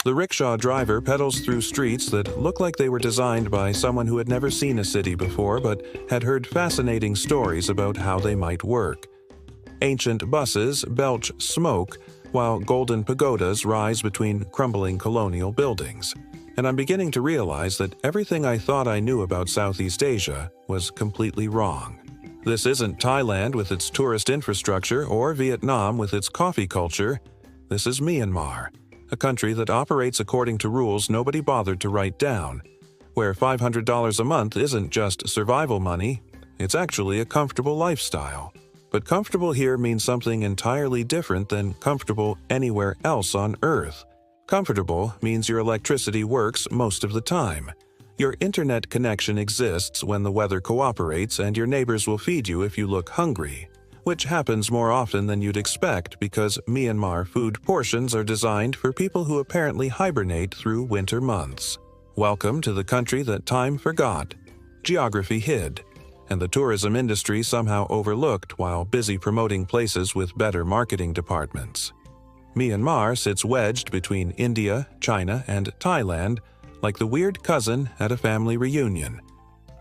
The rickshaw driver pedals through streets that look like they were designed by someone who had never seen a city before but had heard fascinating stories about how they might work. Ancient buses belch smoke while golden pagodas rise between crumbling colonial buildings. And I'm beginning to realize that everything I thought I knew about Southeast Asia was completely wrong. This isn't Thailand with its tourist infrastructure or Vietnam with its coffee culture. This is Myanmar, a country that operates according to rules nobody bothered to write down, where $500 a month isn't just survival money, it's actually a comfortable lifestyle. But comfortable here means something entirely different than comfortable anywhere else on Earth. Comfortable means your electricity works most of the time. Your internet connection exists when the weather cooperates, and your neighbors will feed you if you look hungry, which happens more often than you'd expect because Myanmar food portions are designed for people who apparently hibernate through winter months. Welcome to the country that time forgot, geography hid, and the tourism industry somehow overlooked while busy promoting places with better marketing departments. Myanmar sits wedged between India, China, and Thailand, like the weird cousin at a family reunion,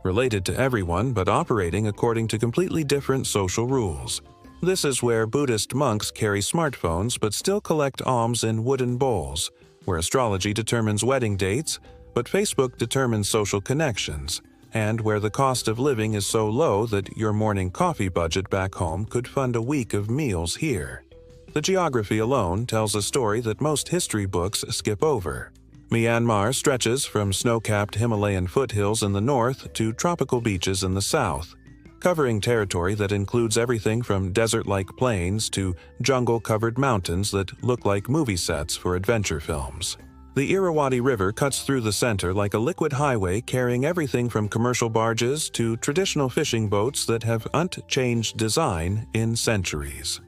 related to everyone but operating according to completely different social rules. This is where Buddhist monks carry smartphones but still collect alms in wooden bowls, where astrology determines wedding dates but Facebook determines social connections, and where the cost of living is so low that your morning coffee budget back home could fund a week of meals here. The geography alone tells a story that most history books skip over. Myanmar stretches from snow-capped Himalayan foothills in the north to tropical beaches in the south, covering territory that includes everything from desert-like plains to jungle-covered mountains that look like movie sets for adventure films. The Irrawaddy River cuts through the center like a liquid highway carrying everything from commercial barges to traditional fishing boats that have unchanged design in centuries.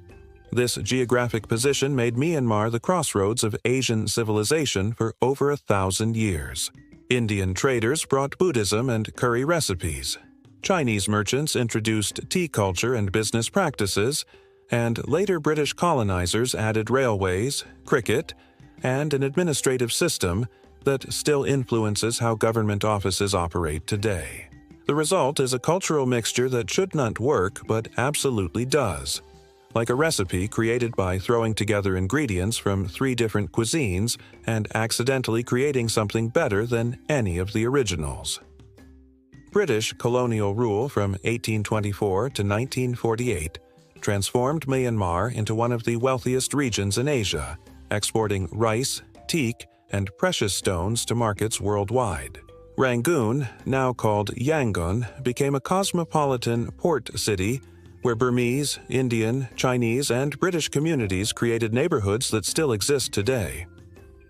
This geographic position made Myanmar the crossroads of Asian civilization for over 1,000 years. Indian traders brought Buddhism and curry recipes. Chinese merchants introduced tea culture and business practices, and later British colonizers added railways, cricket, and an administrative system that still influences how government offices operate today. The result is a cultural mixture that should not work but absolutely does. Like a recipe created by throwing together ingredients from 3 different cuisines and accidentally creating something better than any of the originals. British colonial rule from 1824 to 1948 transformed Myanmar into one of the wealthiest regions in Asia, exporting rice, teak, and precious stones to markets worldwide. Rangoon, now called Yangon, became a cosmopolitan port city where Burmese, Indian, Chinese, and British communities created neighborhoods that still exist today.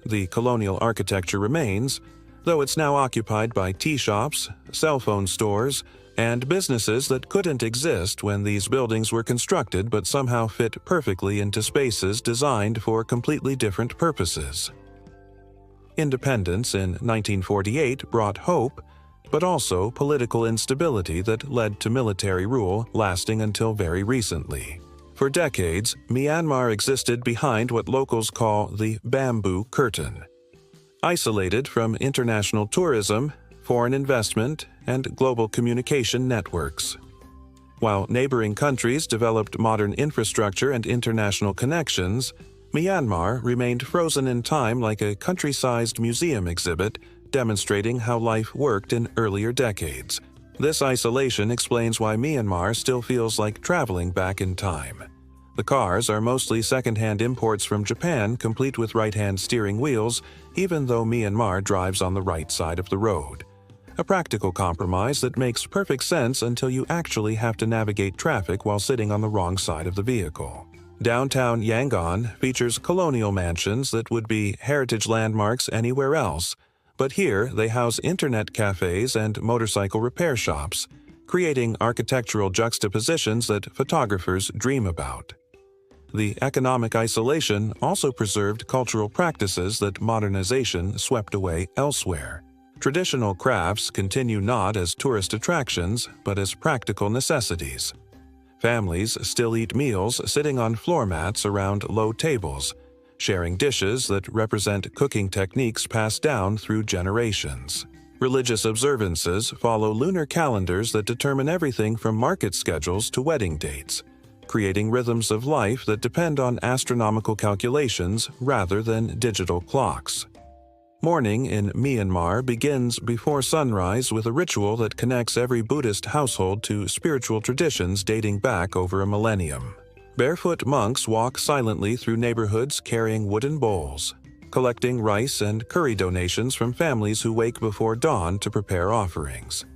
The colonial architecture remains, though it's now occupied by tea shops, cell phone stores, and businesses that couldn't exist when these buildings were constructed but somehow fit perfectly into spaces designed for completely different purposes. Independence in 1948 brought hope, but also political instability that led to military rule lasting until very recently. For decades, Myanmar existed behind what locals call the bamboo curtain. Isolated from international tourism, foreign investment, and global communication networks. While neighboring countries developed modern infrastructure and international connections, Myanmar remained frozen in time like a country-sized museum exhibit demonstrating how life worked in earlier decades. This isolation explains why Myanmar still feels like traveling back in time. The cars are mostly second-hand imports from Japan, complete with right-hand steering wheels, even though Myanmar drives on the right side of the road. A practical compromise that makes perfect sense until you actually have to navigate traffic while sitting on the wrong side of the vehicle. Downtown Yangon features colonial mansions that would be heritage landmarks anywhere else, but here they house internet cafes and motorcycle repair shops, creating architectural juxtapositions that photographers dream about. The economic isolation also preserved cultural practices that modernization swept away elsewhere. Traditional crafts continue not as tourist attractions, but as practical necessities. Families still eat meals sitting on floor mats around low tables, sharing dishes that represent cooking techniques passed down through generations. Religious observances follow lunar calendars that determine everything from market schedules to wedding dates, creating rhythms of life that depend on astronomical calculations rather than digital clocks. Morning in Myanmar begins before sunrise with a ritual that connects every Buddhist household to spiritual traditions dating back over a millennium. Barefoot monks walk silently through neighborhoods carrying wooden bowls, collecting rice and curry donations from families who wake before dawn to prepare offerings.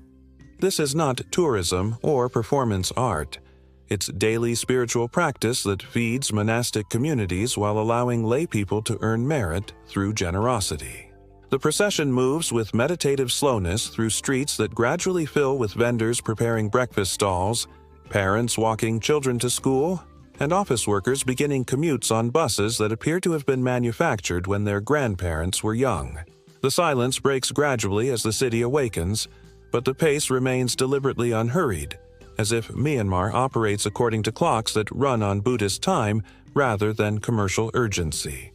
This is not tourism or performance art. It's daily spiritual practice that feeds monastic communities while allowing lay people to earn merit through generosity. The procession moves with meditative slowness through streets that gradually fill with vendors preparing breakfast stalls, parents walking children to school, and office workers beginning commutes on buses that appear to have been manufactured when their grandparents were young. The silence breaks gradually as the city awakens, but the pace remains deliberately unhurried, as if Myanmar operates according to clocks that run on Buddhist time rather than commercial urgency.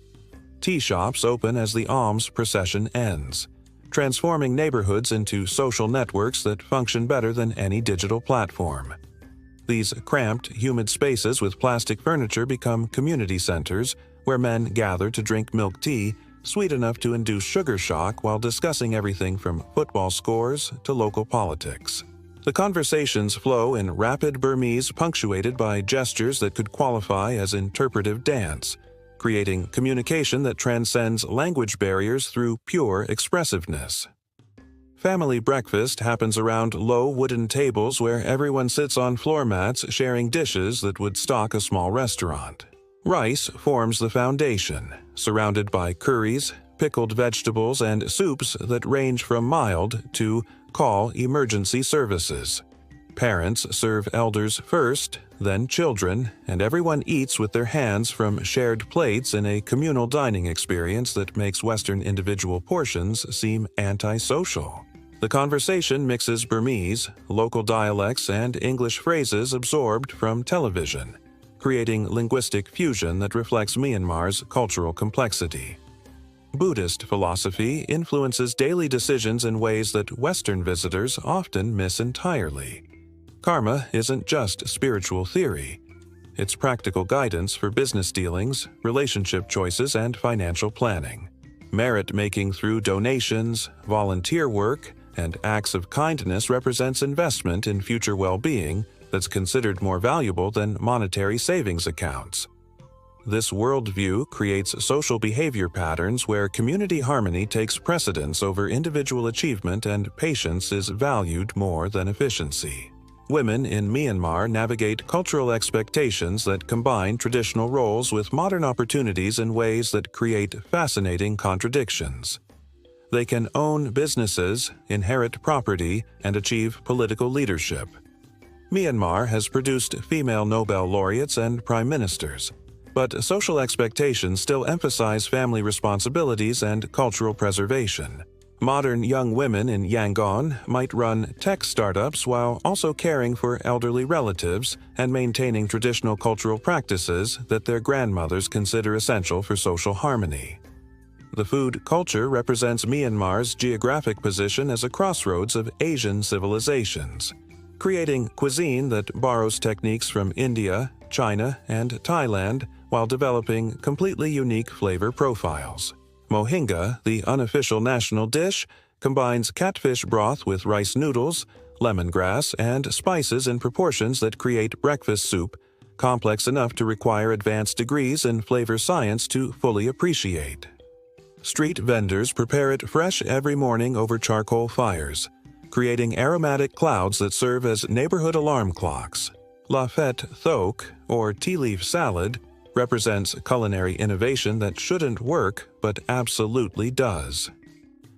Teashops open as the alms procession ends, transforming neighborhoods into social networks that function better than any digital platform. These cramped, humid spaces with plastic furniture become community centers where men gather to drink milk tea, sweet enough to induce sugar shock while discussing everything from football scores to local politics. The conversations flow in rapid Burmese punctuated by gestures that could qualify as interpretive dance, creating communication that transcends language barriers through pure expressiveness. Family breakfast happens around low wooden tables where everyone sits on floor mats sharing dishes that would stock a small restaurant. Rice forms the foundation, surrounded by curries, pickled vegetables, and soups that range from mild to call emergency services. Parents serve elders first, then children, and everyone eats with their hands from shared plates in a communal dining experience that makes Western individual portions seem antisocial. The conversation mixes Burmese, local dialects, and English phrases absorbed from television, creating linguistic fusion that reflects Myanmar's cultural complexity. Buddhist philosophy influences daily decisions in ways that Western visitors often miss entirely. Karma isn't just spiritual theory. It's practical guidance for business dealings, relationship choices, and financial planning. Merit-making through donations, volunteer work, and acts of kindness represents investment in future well-being that's considered more valuable than monetary savings accounts. This worldview creates social behavior patterns where community harmony takes precedence over individual achievement and patience is valued more than efficiency. Women in Myanmar navigate cultural expectations that combine traditional roles with modern opportunities in ways that create fascinating contradictions. They can own businesses, inherit property, and achieve political leadership. Myanmar has produced female Nobel laureates and prime ministers, but social expectations still emphasize family responsibilities and cultural preservation. Modern young women in Yangon might run tech startups while also caring for elderly relatives and maintaining traditional cultural practices that their grandmothers consider essential for social harmony. The food culture represents Myanmar's geographic position as a crossroads of Asian civilizations, creating cuisine that borrows techniques from India, China, and Thailand while developing completely unique flavor profiles. Mohinga, the unofficial national dish, combines catfish broth with rice noodles, lemongrass, and spices in proportions that create breakfast soup, complex enough to require advanced degrees in flavor science to fully appreciate. Street vendors prepare it fresh every morning over charcoal fires, creating aromatic clouds that serve as neighborhood alarm clocks. Laphet thoke, or tea leaf salad, represents culinary innovation that shouldn't work but absolutely does.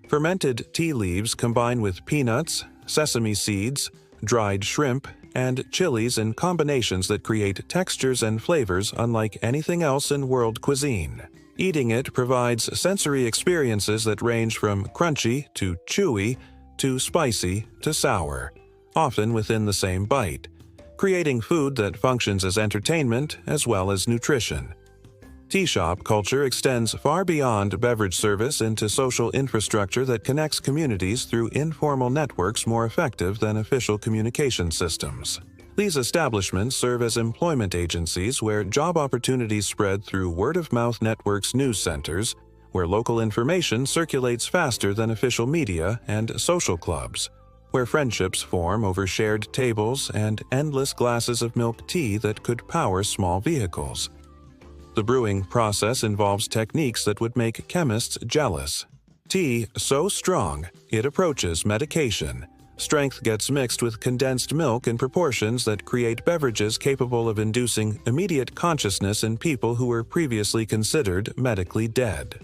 Fermented tea leaves combine with peanuts, sesame seeds, dried shrimp, and chilies in combinations that create textures and flavors unlike anything else in world cuisine. Eating it provides sensory experiences that range from crunchy to chewy to spicy to sour, often within the same bite, creating food that functions as entertainment as well as nutrition. Tea shop culture extends far beyond beverage service into social infrastructure that connects communities through informal networks more effective than official communication systems. These establishments serve as employment agencies where job opportunities spread through word-of-mouth networks, news centers, where local information circulates faster than official media, and social clubs, where friendships form over shared tables and endless glasses of milk tea that could power small vehicles. The brewing process involves techniques that would make chemists jealous. Tea so strong, it approaches medication. Strength gets mixed with condensed milk in proportions that create beverages capable of inducing immediate consciousness in people who were previously considered medically dead.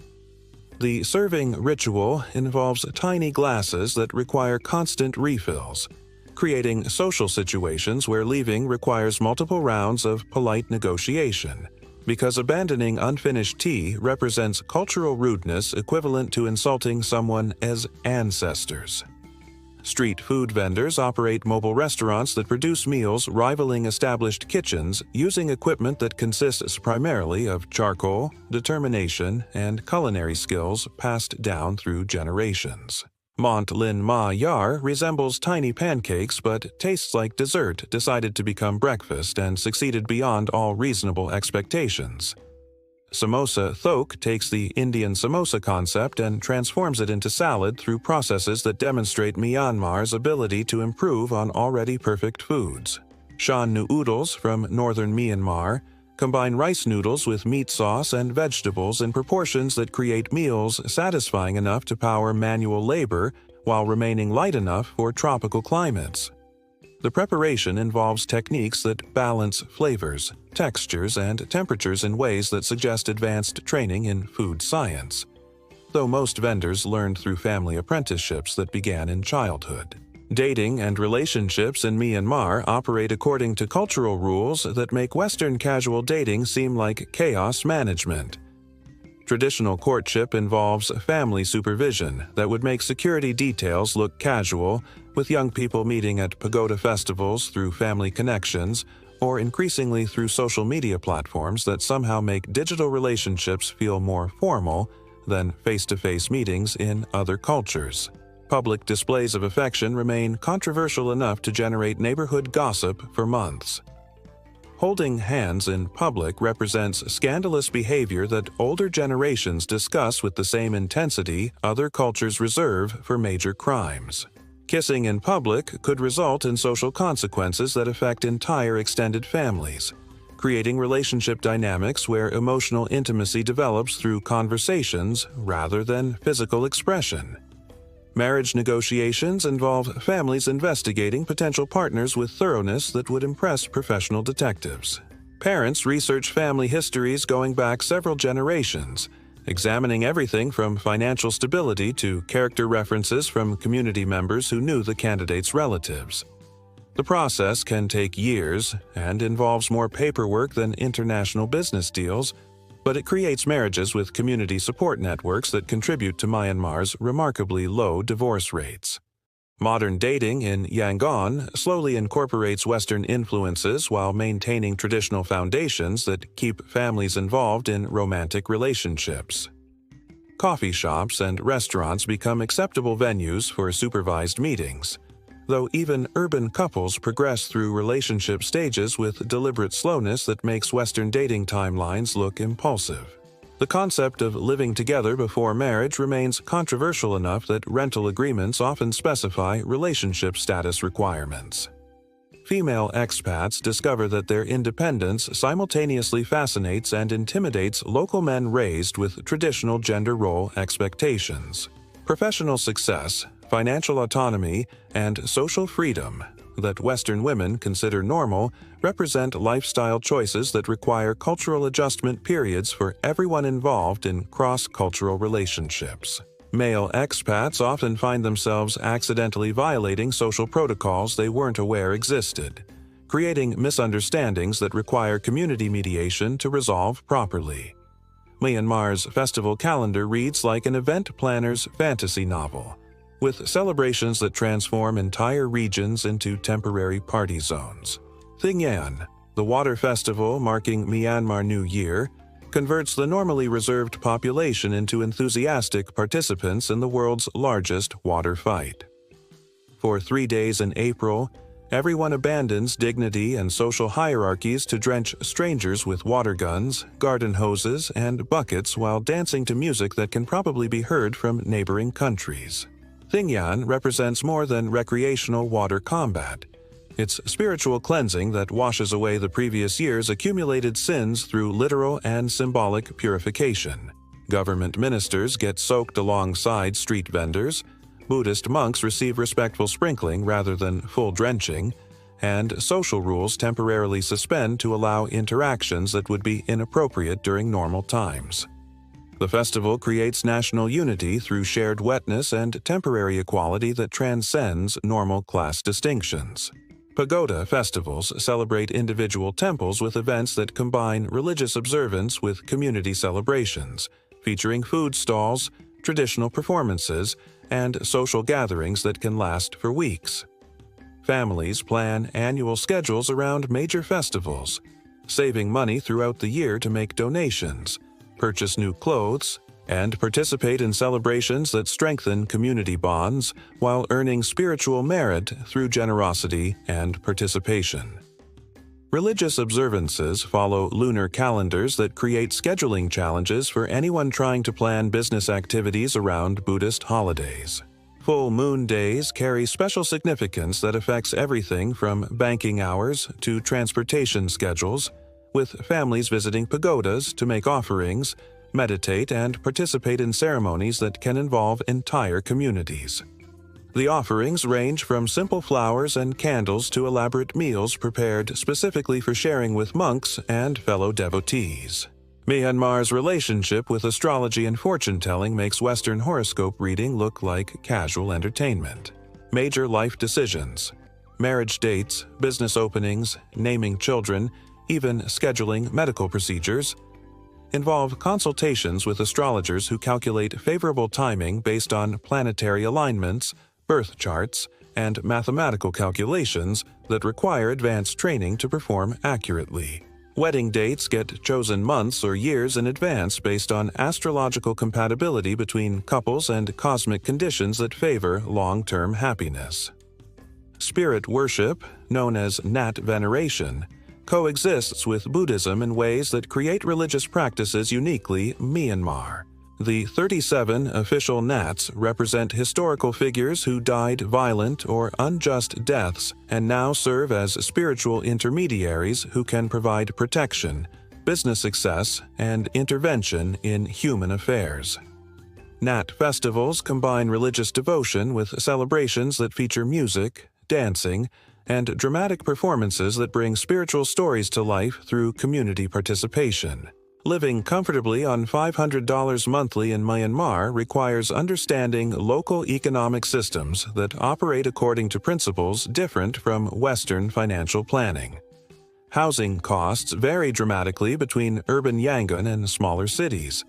The serving ritual involves tiny glasses that require constant refills, creating social situations where leaving requires multiple rounds of polite negotiation, because abandoning unfinished tea represents cultural rudeness equivalent to insulting someone as ancestors. Street food vendors operate mobile restaurants that produce meals rivaling established kitchens using equipment that consists primarily of charcoal, determination, and culinary skills passed down through generations. Mont Lin Ma Yar resembles tiny pancakes but tastes like dessert decided to become breakfast and succeeded beyond all reasonable expectations. Samosa thoke takes the Indian samosa concept and transforms it into salad through processes that demonstrate Myanmar's ability to improve on already perfect foods. Shan noodles from northern Myanmar combine rice noodles with meat sauce and vegetables in proportions that create meals satisfying enough to power manual labor while remaining light enough for tropical climates. The preparation involves techniques that balance flavors, textures, and temperatures in ways that suggest advanced training in food science, though most vendors learned through family apprenticeships that began in childhood. Dating and relationships in Myanmar operate according to cultural rules that make Western casual dating seem like chaos management. Traditional courtship involves family supervision that would make security details look casual, with young people meeting at pagoda festivals through family connections, or increasingly through social media platforms that somehow make digital relationships feel more formal than face-to-face meetings in other cultures. Public displays of affection remain controversial enough to generate neighborhood gossip for months. Holding hands in public represents scandalous behavior that older generations discuss with the same intensity other cultures reserve for major crimes. Kissing in public could result in social consequences that affect entire extended families, creating relationship dynamics where emotional intimacy develops through conversations rather than physical expression. Marriage negotiations involve families investigating potential partners with thoroughness that would impress professional detectives. Parents research family histories going back several generations, examining everything from financial stability to character references from community members who knew the candidate's relatives. The process can take years and involves more paperwork than international business deals, but it creates marriages with community support networks that contribute to Myanmar's remarkably low divorce rates. Modern dating in Yangon slowly incorporates Western influences while maintaining traditional foundations that keep families involved in romantic relationships. Coffee shops and restaurants become acceptable venues for supervised meetings, though even urban couples progress through relationship stages with deliberate slowness that makes Western dating timelines look impulsive. The concept of living together before marriage remains controversial enough that rental agreements often specify relationship status requirements. Female expats discover that their independence simultaneously fascinates and intimidates local men raised with traditional gender role expectations. Professional success, financial autonomy, and social freedom that Western women consider normal represent lifestyle choices that require cultural adjustment periods for everyone involved in cross-cultural relationships. Male expats often find themselves accidentally violating social protocols they weren't aware existed, creating misunderstandings that require community mediation to resolve properly. Myanmar's festival calendar reads like an event planner's fantasy novel, with celebrations that transform entire regions into temporary party zones. Thingyan, the water festival marking Myanmar New Year, converts the normally reserved population into enthusiastic participants in the world's largest water fight. For 3 days in April, everyone abandons dignity and social hierarchies to drench strangers with water guns, garden hoses, and buckets while dancing to music that can probably be heard from neighboring countries. Thingyan represents more than recreational water combat. It's spiritual cleansing that washes away the previous year's accumulated sins through literal and symbolic purification. Government ministers get soaked alongside street vendors, Buddhist monks receive respectful sprinkling rather than full drenching, and social rules temporarily suspend to allow interactions that would be inappropriate during normal times. The festival creates national unity through shared wetness and temporary equality that transcends normal class distinctions. Pagoda festivals celebrate individual temples with events that combine religious observance with community celebrations, featuring food stalls, traditional performances, and social gatherings that can last for weeks. Families plan annual schedules around major festivals, saving money throughout the year to make donations, purchase new clothes, and participate in celebrations that strengthen community bonds while earning spiritual merit through generosity and participation. Religious observances follow lunar calendars that create scheduling challenges for anyone trying to plan business activities around Buddhist holidays. Full moon days carry special significance that affects everything from banking hours to transportation schedules, with families visiting pagodas to make offerings, meditate, and participate in ceremonies that can involve entire communities. The offerings range from simple flowers and candles to elaborate meals prepared specifically for sharing with monks and fellow devotees. Myanmar's relationship with astrology and fortune-telling makes Western horoscope reading look like casual entertainment. Major life decisions, marriage dates, business openings, naming children, even scheduling medical procedures, involve consultations with astrologers who calculate favorable timing based on planetary alignments, birth charts, and mathematical calculations that require advanced training to perform accurately. Wedding dates get chosen months or years in advance based on astrological compatibility between couples and cosmic conditions that favor long-term happiness. Spirit worship, known as Nat veneration, coexists with Buddhism in ways that create religious practices uniquely Myanmar. The 37 official Nats represent historical figures who died violent or unjust deaths and now serve as spiritual intermediaries who can provide protection, business success, and intervention in human affairs. Nat festivals combine religious devotion with celebrations that feature music, dancing, and dramatic performances that bring spiritual stories to life through community participation. Living comfortably on $500 monthly in Myanmar requires understanding local economic systems that operate according to principles different from Western financial planning. Housing costs vary dramatically between urban Yangon and smaller cities,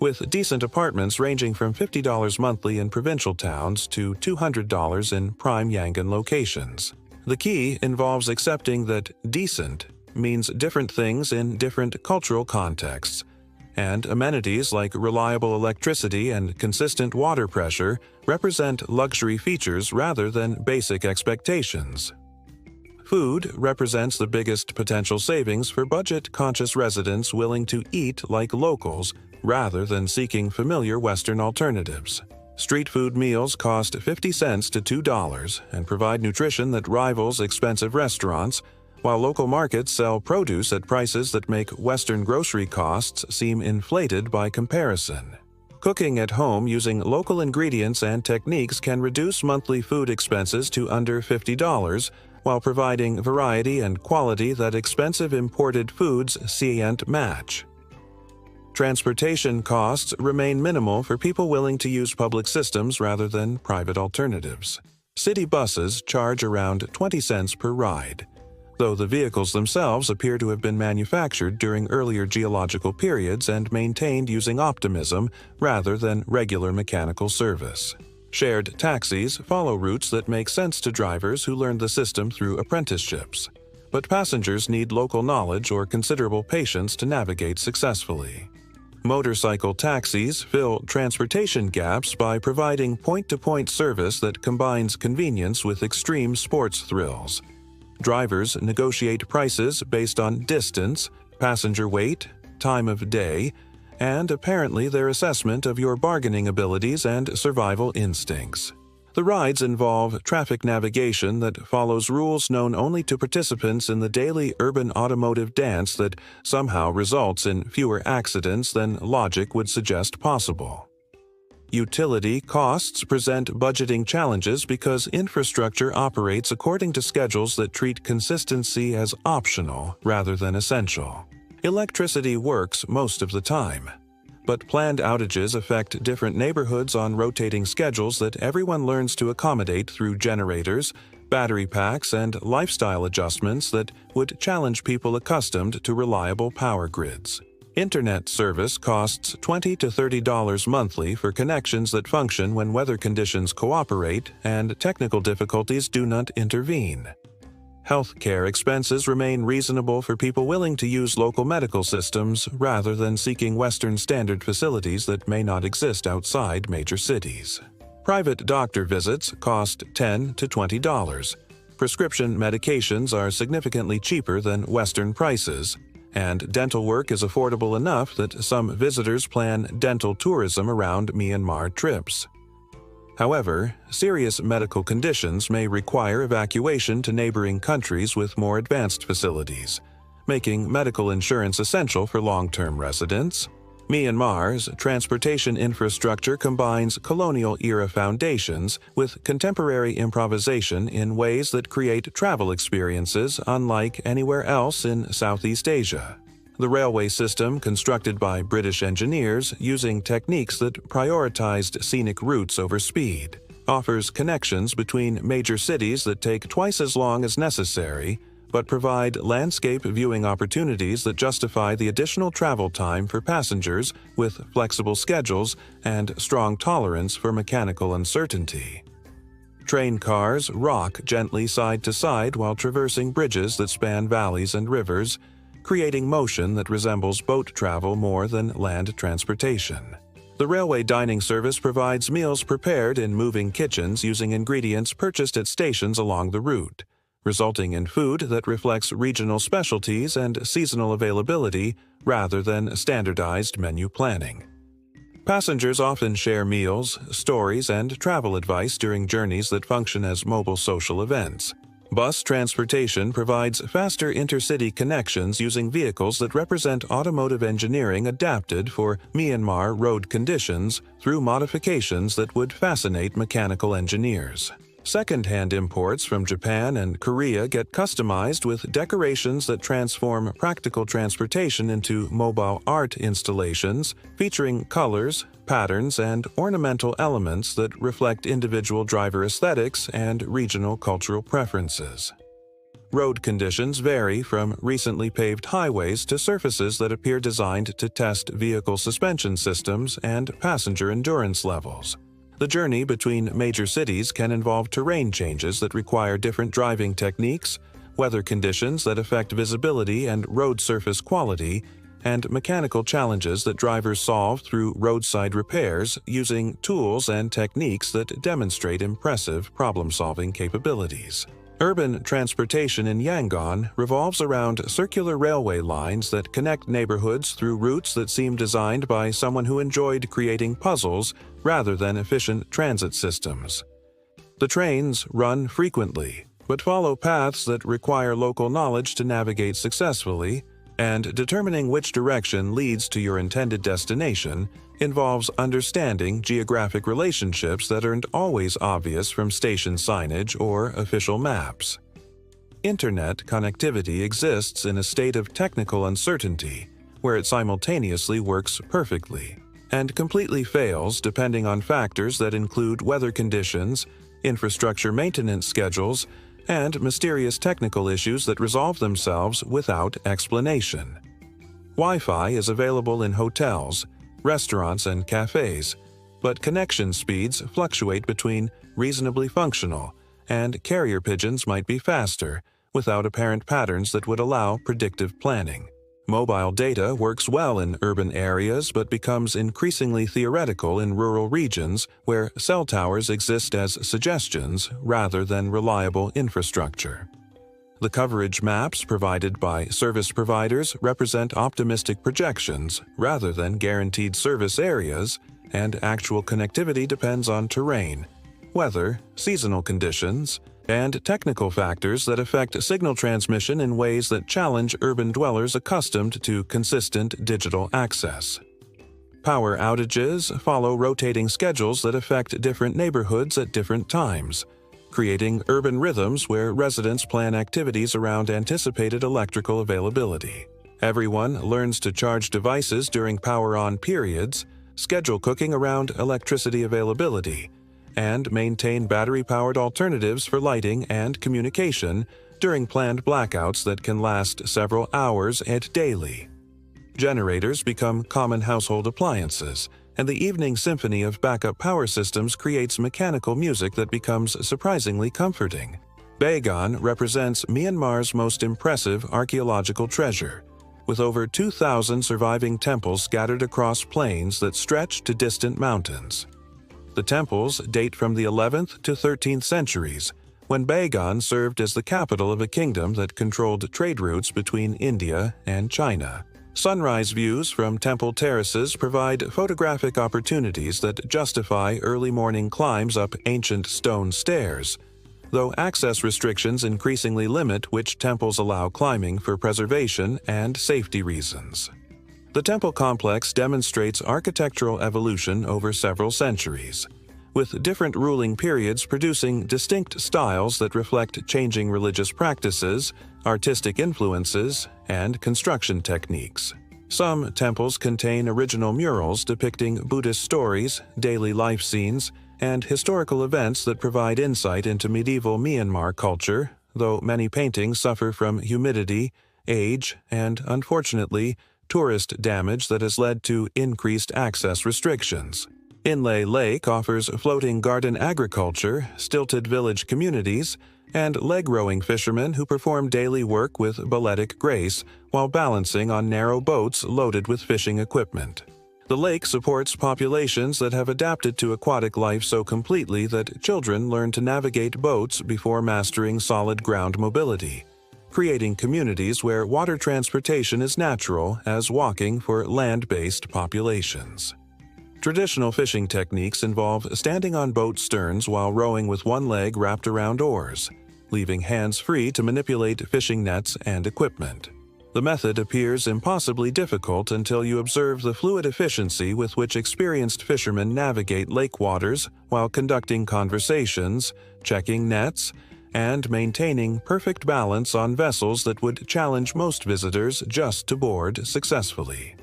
with decent apartments ranging from $50 monthly in provincial towns to $200 in prime Yangon locations. The key involves accepting that decent means different things in different cultural contexts, and amenities like reliable electricity and consistent water pressure represent luxury features rather than basic expectations. Food represents the biggest potential savings for budget-conscious residents willing to eat like locals rather than seeking familiar Western alternatives. Street food meals cost 50 cents to $2 and provide nutrition that rivals expensive restaurants, while local markets sell produce at prices that make Western grocery costs seem inflated by comparison. Cooking at home using local ingredients and techniques can reduce monthly food expenses to under $50, while providing variety and quality that expensive imported foods can't match. Transportation costs remain minimal for people willing to use public systems rather than private alternatives. City buses charge around 20 cents per ride, though the vehicles themselves appear to have been manufactured during earlier geological periods and maintained using optimism rather than regular mechanical service. Shared taxis follow routes that make sense to drivers who learn the system through apprenticeships, but passengers need local knowledge or considerable patience to navigate successfully. Motorcycle taxis fill transportation gaps by providing point-to-point service that combines convenience with extreme sports thrills. Drivers negotiate prices based on distance, passenger weight, time of day, and apparently their assessment of your bargaining abilities and survival instincts. The rides involve traffic navigation that follows rules known only to participants in the daily urban automotive dance that somehow results in fewer accidents than logic would suggest possible. Utility costs present budgeting challenges because infrastructure operates according to schedules that treat consistency as optional rather than essential. Electricity works most of the time, but planned outages affect different neighborhoods on rotating schedules that everyone learns to accommodate through generators, battery packs, and lifestyle adjustments that would challenge people accustomed to reliable power grids. Internet service costs $20 to $30 monthly for connections that function when weather conditions cooperate and technical difficulties do not intervene. Healthcare expenses remain reasonable for people willing to use local medical systems rather than seeking Western standard facilities that may not exist outside major cities. Private doctor visits cost $10 to $20. Prescription medications are significantly cheaper than Western prices, and dental work is affordable enough that some visitors plan dental tourism around Myanmar trips. However, serious medical conditions may require evacuation to neighboring countries with more advanced facilities, making medical insurance essential for long-term residents. Myanmar's transportation infrastructure combines colonial-era foundations with contemporary improvisation in ways that create travel experiences unlike anywhere else in Southeast Asia. The railway system, constructed by British engineers using techniques that prioritized scenic routes over speed, offers connections between major cities that take twice as long as necessary, but provide landscape viewing opportunities that justify the additional travel time for passengers with flexible schedules and strong tolerance for mechanical uncertainty. Train cars rock gently side to side while traversing bridges that span valleys and rivers, creating motion that resembles boat travel more than land transportation. The railway dining service provides meals prepared in moving kitchens using ingredients purchased at stations along the route, resulting in food that reflects regional specialties and seasonal availability rather than standardized menu planning. Passengers often share meals, stories, and travel advice during journeys that function as mobile social events. Bus transportation provides faster intercity connections using vehicles that represent automotive engineering adapted for Myanmar road conditions through modifications that would fascinate mechanical engineers. Second-hand imports from Japan and Korea get customized with decorations that transform practical transportation into mobile art installations featuring colors, patterns, and ornamental elements that reflect individual driver aesthetics and regional cultural preferences. Road conditions vary from recently paved highways to surfaces that appear designed to test vehicle suspension systems and passenger endurance levels. The journey between major cities can involve terrain changes that require different driving techniques, weather conditions that affect visibility and road surface quality, and mechanical challenges that drivers solve through roadside repairs using tools and techniques that demonstrate impressive problem-solving capabilities. Urban transportation in Yangon revolves around circular railway lines that connect neighborhoods through routes that seem designed by someone who enjoyed creating puzzles rather than efficient transit systems. The trains run frequently, but follow paths that require local knowledge to navigate successfully, and determining which direction leads to your intended destination involves understanding geographic relationships that aren't always obvious from station signage or official maps. Internet connectivity exists in a state of technical uncertainty, where it simultaneously works perfectly, and completely fails depending on factors that include weather conditions, infrastructure maintenance schedules, and mysterious technical issues that resolve themselves without explanation. Wi-Fi is available in hotels, restaurants, and cafes, but connection speeds fluctuate between reasonably functional and carrier pigeons might be faster, without apparent patterns that would allow predictive planning. Mobile data works well in urban areas but becomes increasingly theoretical in rural regions where cell towers exist as suggestions rather than reliable infrastructure. The coverage maps provided by service providers represent optimistic projections rather than guaranteed service areas, and actual connectivity depends on terrain, weather, seasonal conditions, and technical factors that affect signal transmission in ways that challenge urban dwellers accustomed to consistent digital access. Power outages follow rotating schedules that affect different neighborhoods at different times, creating urban rhythms where residents plan activities around anticipated electrical availability. Everyone learns to charge devices during power-on periods, schedule cooking around electricity availability, and maintain battery-powered alternatives for lighting and communication during planned blackouts that can last several hours and daily. Generators become common household appliances, and the evening symphony of backup power systems creates mechanical music that becomes surprisingly comforting. Bagan represents Myanmar's most impressive archaeological treasure, with over 2,000 surviving temples scattered across plains that stretch to distant mountains. The temples date from the 11th to 13th centuries, when Bagan served as the capital of a kingdom that controlled trade routes between India and China. Sunrise views from temple terraces provide photographic opportunities that justify early morning climbs up ancient stone stairs, though access restrictions increasingly limit which temples allow climbing for preservation and safety reasons. The temple complex demonstrates architectural evolution over several centuries, with different ruling periods producing distinct styles that reflect changing religious practices, artistic influences, and construction techniques. Some temples contain original murals depicting Buddhist stories, daily life scenes, and historical events that provide insight into medieval Myanmar culture, though many paintings suffer from humidity, age, and, unfortunately, tourist damage that has led to increased access restrictions. Inle Lake offers floating garden agriculture, stilted village communities, and leg-rowing fishermen who perform daily work with balletic grace while balancing on narrow boats loaded with fishing equipment. The lake supports populations that have adapted to aquatic life so completely that children learn to navigate boats before mastering solid ground mobility, creating communities where water transportation is natural as walking for land-based populations. Traditional fishing techniques involve standing on boat sterns while rowing with one leg wrapped around oars, leaving hands free to manipulate fishing nets and equipment. The method appears impossibly difficult until you observe the fluid efficiency with which experienced fishermen navigate lake waters while conducting conversations, checking nets, and maintaining perfect balance on vessels that would challenge most visitors just to board successfully.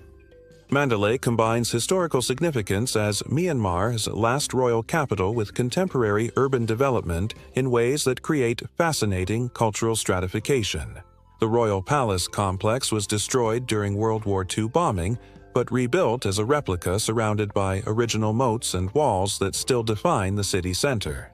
Mandalay combines historical significance as Myanmar's last royal capital with contemporary urban development in ways that create fascinating cultural stratification. The Royal Palace complex was destroyed during World War II bombing, but rebuilt as a replica surrounded by original moats and walls that still define the city center.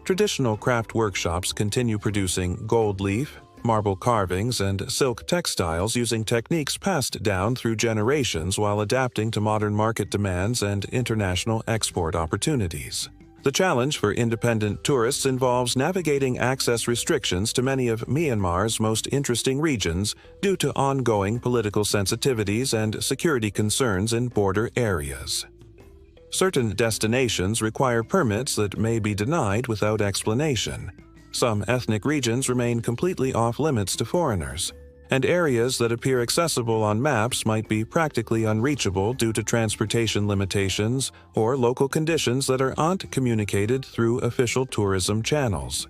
Traditional craft workshops continue producing gold leaf, marble carvings, and silk textiles using techniques passed down through generations while adapting to modern market demands and international export opportunities. The challenge for independent tourists involves navigating access restrictions to many of Myanmar's most interesting regions due to ongoing political sensitivities and security concerns in border areas. Certain destinations require permits that may be denied without explanation. Some ethnic regions remain completely off-limits to foreigners, and areas that appear accessible on maps might be practically unreachable due to transportation limitations or local conditions that aren't communicated through official tourism channels.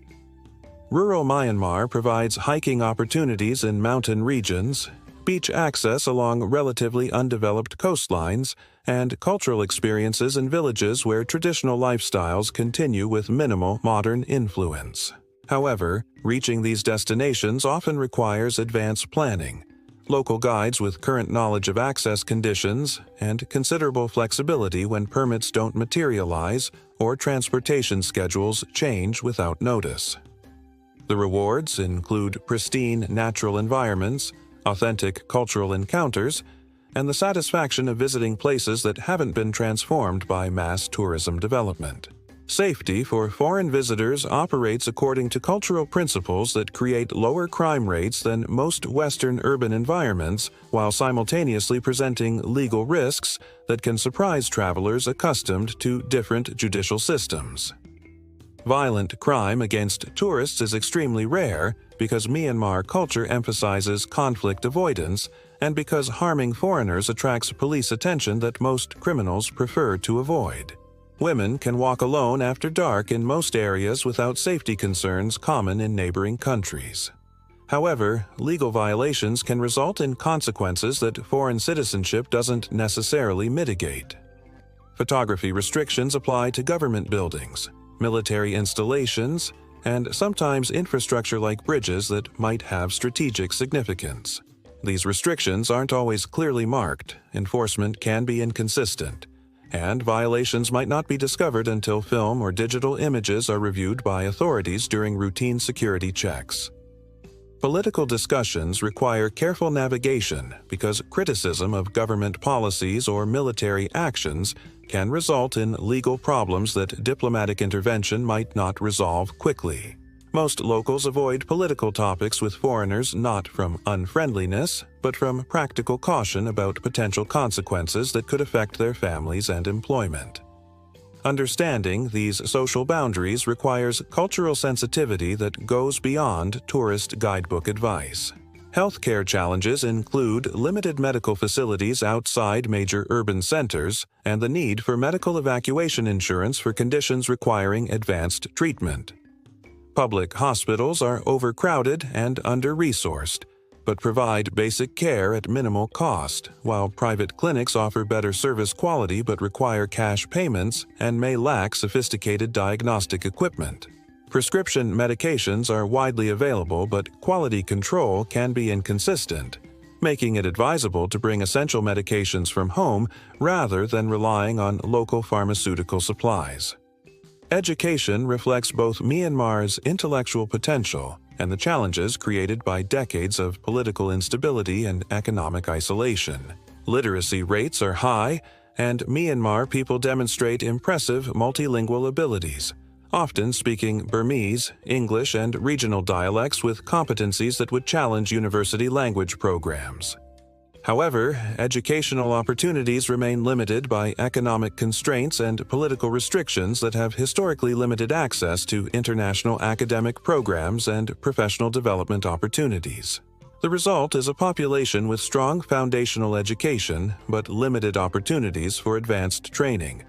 Rural Myanmar provides hiking opportunities in mountain regions, beach access along relatively undeveloped coastlines, and cultural experiences in villages where traditional lifestyles continue with minimal modern influence. However, reaching these destinations often requires advanced planning, local guides with current knowledge of access conditions, and considerable flexibility when permits don't materialize or transportation schedules change without notice. The rewards include pristine natural environments, authentic cultural encounters, and the satisfaction of visiting places that haven't been transformed by mass tourism development. Safety for foreign visitors operates according to cultural principles that create lower crime rates than most Western urban environments, while simultaneously presenting legal risks that can surprise travelers accustomed to different judicial systems. Violent crime against tourists is extremely rare because Myanmar culture emphasizes conflict avoidance and because harming foreigners attracts police attention that most criminals prefer to avoid. Women can walk alone after dark in most areas without safety concerns common in neighboring countries. However, legal violations can result in consequences that foreign citizenship doesn't necessarily mitigate. Photography restrictions apply to government buildings, military installations, and sometimes infrastructure like bridges that might have strategic significance. These restrictions aren't always clearly marked, enforcement can be inconsistent, and violations might not be discovered until film or digital images are reviewed by authorities during routine security checks. Political discussions require careful navigation because criticism of government policies or military actions can result in legal problems that diplomatic intervention might not resolve quickly. Most locals avoid political topics with foreigners not from unfriendliness, but from practical caution about potential consequences that could affect their families and employment. Understanding these social boundaries requires cultural sensitivity that goes beyond tourist guidebook advice. Healthcare challenges include limited medical facilities outside major urban centers and the need for medical evacuation insurance for conditions requiring advanced treatment. Public hospitals are overcrowded and under-resourced, but provide basic care at minimal cost, while private clinics offer better service quality but require cash payments and may lack sophisticated diagnostic equipment. Prescription medications are widely available, but quality control can be inconsistent, making it advisable to bring essential medications from home rather than relying on local pharmaceutical supplies. Education reflects both Myanmar's intellectual potential and the challenges created by decades of political instability and economic isolation. Literacy rates are high, and Myanmar people demonstrate impressive multilingual abilities, often speaking Burmese, English, and regional dialects with competencies that would challenge university language programs. However, educational opportunities remain limited by economic constraints and political restrictions that have historically limited access to international academic programs and professional development opportunities. The result is a population with strong foundational education but limited opportunities for advanced training,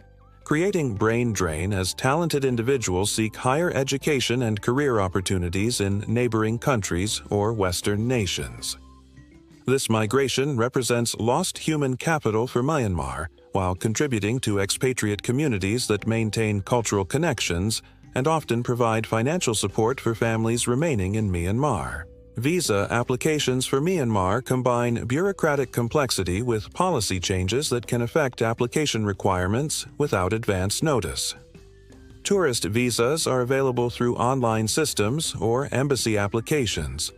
creating brain drain as talented individuals seek higher education and career opportunities in neighboring countries or Western nations. This migration represents lost human capital for Myanmar, while contributing to expatriate communities that maintain cultural connections and often provide financial support for families remaining in Myanmar. Visa applications for Myanmar combine bureaucratic complexity with policy changes that can affect application requirements without advance notice. Tourist visas are available through online systems or embassy applications,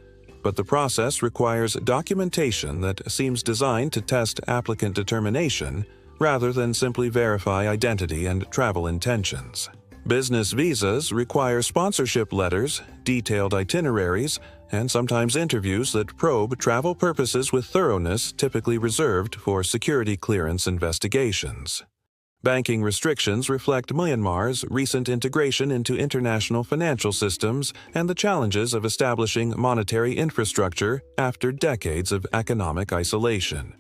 but the process requires documentation that seems designed to test applicant determination rather than simply verify identity and travel intentions. Business visas require sponsorship letters, detailed itineraries, and sometimes interviews that probe travel purposes with thoroughness typically reserved for security clearance investigations. Banking restrictions reflect Myanmar's recent integration into international financial systems and the challenges of establishing monetary infrastructure after decades of economic isolation.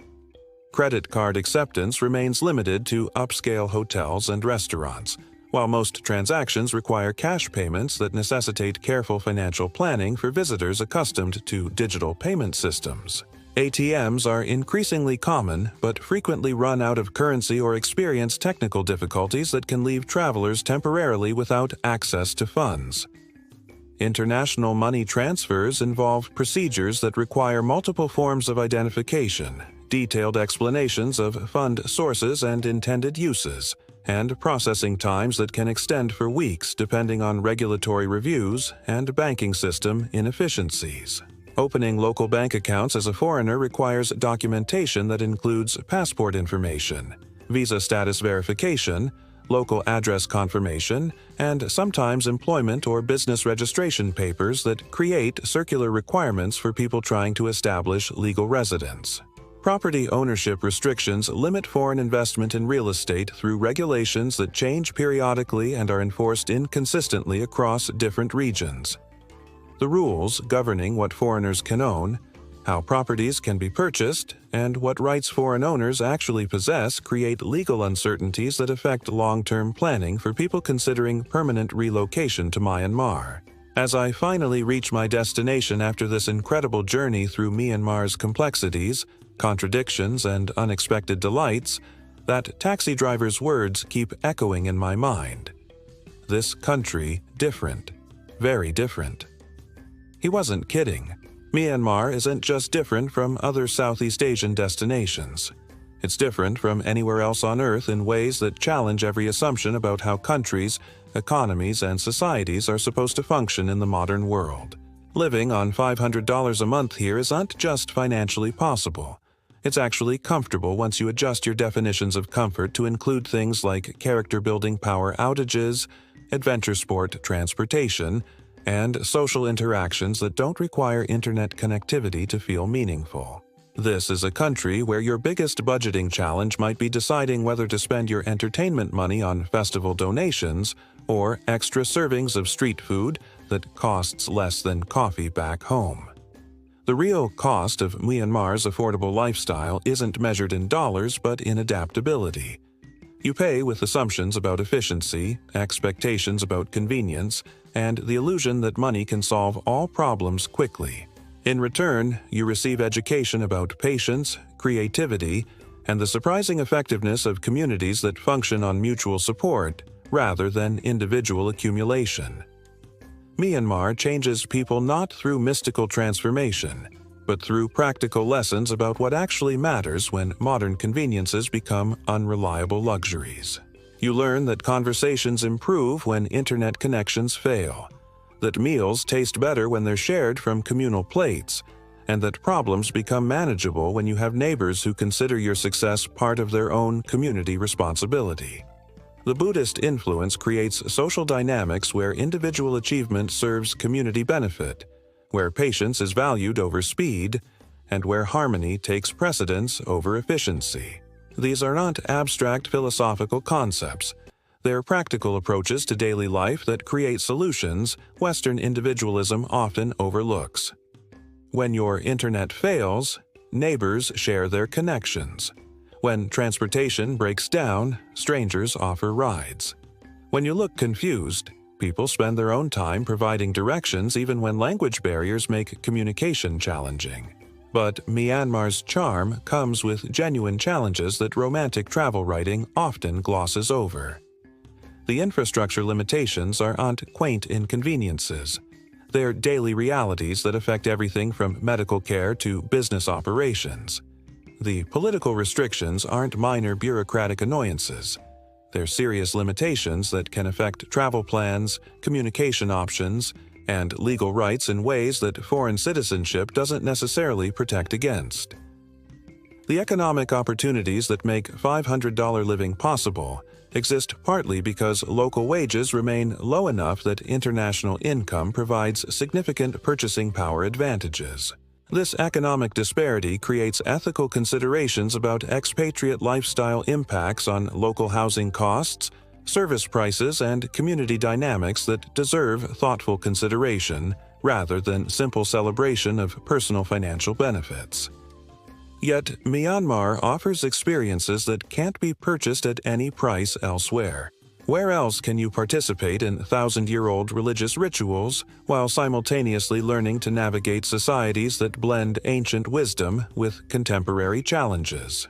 Credit card acceptance remains limited to upscale hotels and restaurants, while most transactions require cash payments that necessitate careful financial planning for visitors accustomed to digital payment systems. ATMs are increasingly common, but frequently run out of currency or experience technical difficulties that can leave travelers temporarily without access to funds. International money transfers involve procedures that require multiple forms of identification, detailed explanations of fund sources and intended uses, and processing times that can extend for weeks depending on regulatory reviews and banking system inefficiencies. Opening local bank accounts as a foreigner requires documentation that includes passport information, visa status verification, local address confirmation, and sometimes employment or business registration papers that create circular requirements for people trying to establish legal residence. Property ownership restrictions limit foreign investment in real estate through regulations that change periodically and are enforced inconsistently across different regions. The rules governing what foreigners can own, how properties can be purchased, and what rights foreign owners actually possess create legal uncertainties that affect long-term planning for people considering permanent relocation to Myanmar. As I finally reach my destination after this incredible journey through Myanmar's complexities, contradictions, and unexpected delights, that taxi driver's words keep echoing in my mind. This country different, very different. He wasn't kidding. Myanmar isn't just different from other Southeast Asian destinations. It's different from anywhere else on Earth in ways that challenge every assumption about how countries, economies, and societies are supposed to function in the modern world. Living on $500 a month here isn't just financially possible. It's actually comfortable once you adjust your definitions of comfort to include things like character-building power outages, adventure sport transportation, and social interactions that don't require internet connectivity to feel meaningful. This is a country where your biggest budgeting challenge might be deciding whether to spend your entertainment money on festival donations or extra servings of street food that costs less than coffee back home. The real cost of Myanmar's affordable lifestyle isn't measured in dollars but in adaptability. You pay with assumptions about efficiency, expectations about convenience, and the illusion that money can solve all problems quickly. In return, you receive education about patience, creativity, and the surprising effectiveness of communities that function on mutual support rather than individual accumulation. Myanmar changes people not through mystical transformation, but through practical lessons about what actually matters when modern conveniences become unreliable luxuries. You learn that conversations improve when internet connections fail, that meals taste better when they're shared from communal plates, and that problems become manageable when you have neighbors who consider your success part of their own community responsibility. The Buddhist influence creates social dynamics where individual achievement serves community benefit, where patience is valued over speed, and where harmony takes precedence over efficiency. These are not abstract philosophical concepts. They're practical approaches to daily life that create solutions Western individualism often overlooks. When your internet fails, neighbors share their connections. When transportation breaks down, strangers offer rides. When you look confused, people spend their own time providing directions even when language barriers make communication challenging. But Myanmar's charm comes with genuine challenges that romantic travel writing often glosses over. The infrastructure limitations aren't quaint inconveniences. They're daily realities that affect everything from medical care to business operations. The political restrictions aren't minor bureaucratic annoyances. They're serious limitations that can affect travel plans, communication options, and legal rights in ways that foreign citizenship doesn't necessarily protect against. The economic opportunities that make $500 living possible exist partly because local wages remain low enough that international income provides significant purchasing power advantages. This economic disparity creates ethical considerations about expatriate lifestyle impacts on local housing costs, service prices, and community dynamics that deserve thoughtful consideration rather than simple celebration of personal financial benefits. Yet, Myanmar offers experiences that can't be purchased at any price elsewhere. Where else can you participate in thousand-year-old religious rituals while simultaneously learning to navigate societies that blend ancient wisdom with contemporary challenges?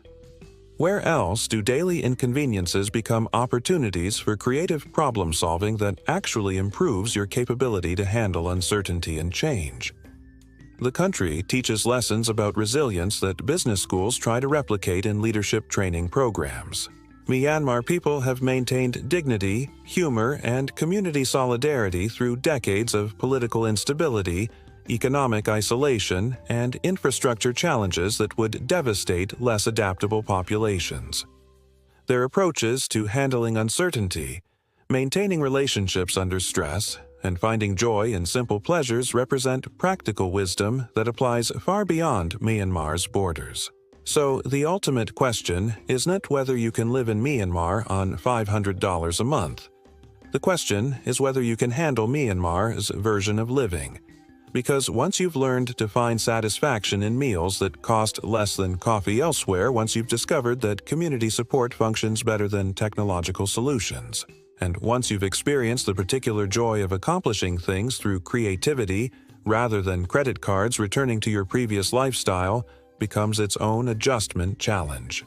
Where else do daily inconveniences become opportunities for creative problem-solving that actually improves your capability to handle uncertainty and change? The country teaches lessons about resilience that business schools try to replicate in leadership training programs. Myanmar people have maintained dignity, humor, and community solidarity through decades of political instability, economic isolation, and infrastructure challenges that would devastate less adaptable populations. Their approaches to handling uncertainty, maintaining relationships under stress, and finding joy in simple pleasures represent practical wisdom that applies far beyond Myanmar's borders. So, the ultimate question is not whether you can live in Myanmar on $500 a month. The question is whether you can handle Myanmar's version of living. Because once you've learned to find satisfaction in meals that cost less than coffee elsewhere, once you've discovered that community support functions better than technological solutions, and once you've experienced the particular joy of accomplishing things through creativity rather than credit cards returning to your previous lifestyle, becomes its own adjustment challenge.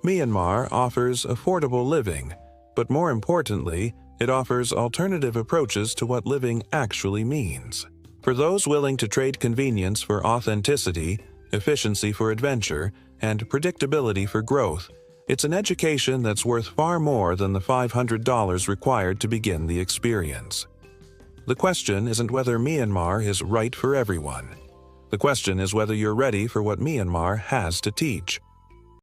Myanmar offers affordable living, but more importantly, it offers alternative approaches to what living actually means. For those willing to trade convenience for authenticity, efficiency for adventure, and predictability for growth, it's an education that's worth far more than the $500 required to begin the experience. The question isn't whether Myanmar is right for everyone. The question is whether you're ready for what Myanmar has to teach.